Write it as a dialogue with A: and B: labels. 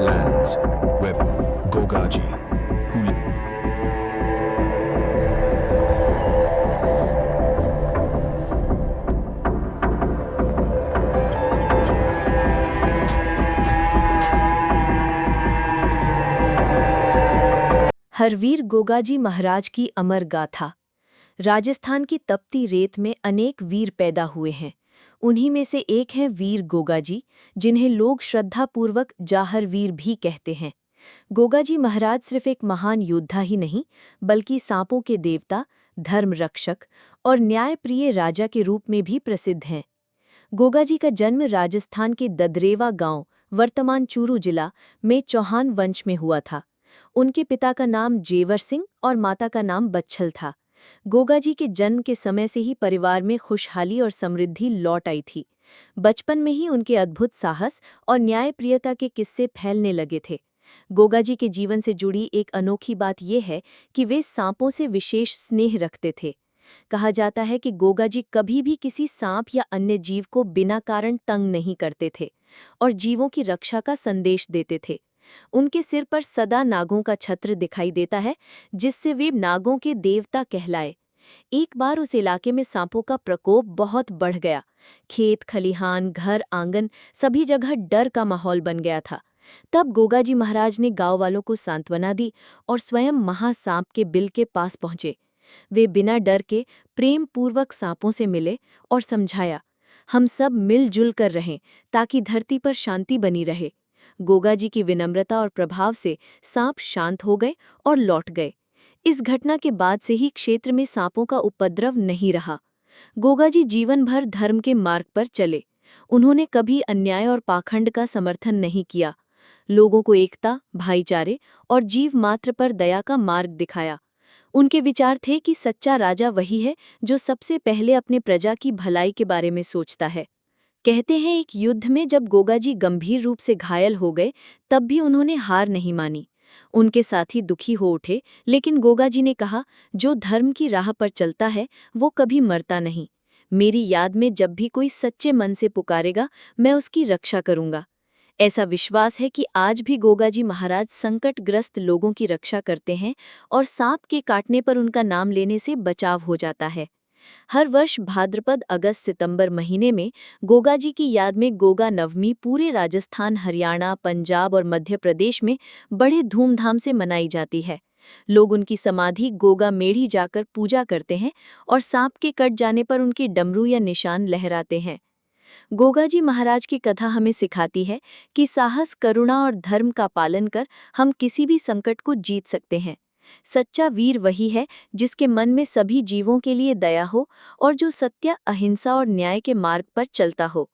A: lands where Gogaji, who
B: Harvir Gogaji महाराज की अमर गाथा। राजस्थान की तपती रेत में अनेक वीर पैदा हुए हैं। उन्हीं में से एक हैं वीर गोगाजी, जिन्हें लोग श्रद्धापूर्वक जाहर वीर भी कहते हैं। गोगाजी महाराज सिर्फ एक महान योद्धा ही नहीं, बल्कि सांपों के देवता, धर्म रक्षक और न्यायप्रिय राजा के रूप में भी प्रसिद्ध हैं। गोगाजी का जन्म राजस्थान के ददरेवा गांव, वर्तमान चूरू जिला में चौहान वंश में हुआ था। उनके पिता का नाम जेवर सिंह और माता का नाम बच्छल था। गोगाजी के जन्म के समय से ही परिवार में खुशहाली और समृद्धि लौट आई थी। बचपन में ही उनके अद्भुत साहस और न्यायप्रियता के किस्से फैलने लगे थे। गोगाजी के जीवन से जुड़ी एक अनोखी बात यह है कि वे सांपों से विशेष स्नेह रखते थे। कहा जाता है कि गोगाजी कभी भी किसी सांप या अन्य जीव को बिना कारण तंग नहीं करते थे और जीवों की रक्षा का संदेश देते थे। उनके सिर पर सदा नागों का छत्र दिखाई देता है, जिससे वे नागों के देवता कहलाए। एक बार उस इलाके में सांपों का प्रकोप बहुत बढ़ गया। खेत, खलिहान, घर, आंगन सभी जगह डर का माहौल बन गया था। तब गोगाजी महाराज ने गांव वालों को सांत्वना दी और स्वयं महासांप के बिल के पास पहुंचे। वे बिना डर के प्रेम पूर्वक सांपों से मिले और समझाया, हम सब मिलजुल कर रहें ताकि धरती पर शांति बनी रहे। गोगाजी की विनम्रता और प्रभाव से सांप शांत हो गए और लौट गए। इस घटना के बाद से ही क्षेत्र में सांपों का उपद्रव नहीं रहा। गोगाजी जीवन भर धर्म के मार्ग पर चले। उन्होंने कभी अन्याय और पाखंड का समर्थन नहीं किया। लोगों को एकता, भाईचारे और जीव मात्र पर दया का मार्ग दिखाया। उनके विचार थे कि सच्चा राजा वही है जो सबसे पहले अपने प्रजा की भलाई के बारे में सोचता है। कहते हैं, एक युद्ध में जब गोगाजी गंभीर रूप से घायल हो गए, तब भी उन्होंने हार नहीं मानी। उनके साथी दुखी हो उठे, लेकिन गोगाजी ने कहा, जो धर्म की राह पर चलता है वो कभी मरता नहीं। मेरी याद में जब भी कोई सच्चे मन से पुकारेगा, मैं उसकी रक्षा करूंगा। ऐसा विश्वास है कि आज भी गोगाजी महाराज संकटग्रस्त लोगों की रक्षा करते हैं और सांप के काटने पर उनका नाम लेने से बचाव हो जाता है। हर वर्ष भाद्रपद, अगस्त, सितंबर महीने में गोगाजी की याद में गोगा नवमी पूरे राजस्थान, हरियाणा, पंजाब और मध्य प्रदेश में बड़े धूमधाम से मनाई जाती है। लोग उनकी समाधि गोगा मेढ़ी जाकर पूजा करते हैं और सांप के कट जाने पर उनके डमरू या निशान लहराते हैं। गोगाजी महाराज की कथा हमें सिखाती है कि साहस, करुणा और धर्म का पालन कर हम किसी भी संकट को जीत सकते हैं। सच्चा वीर वही है जिसके मन में सभी जीवों के लिए दया हो और जो सत्य, अहिंसा और न्याय के मार्ग पर चलता हो।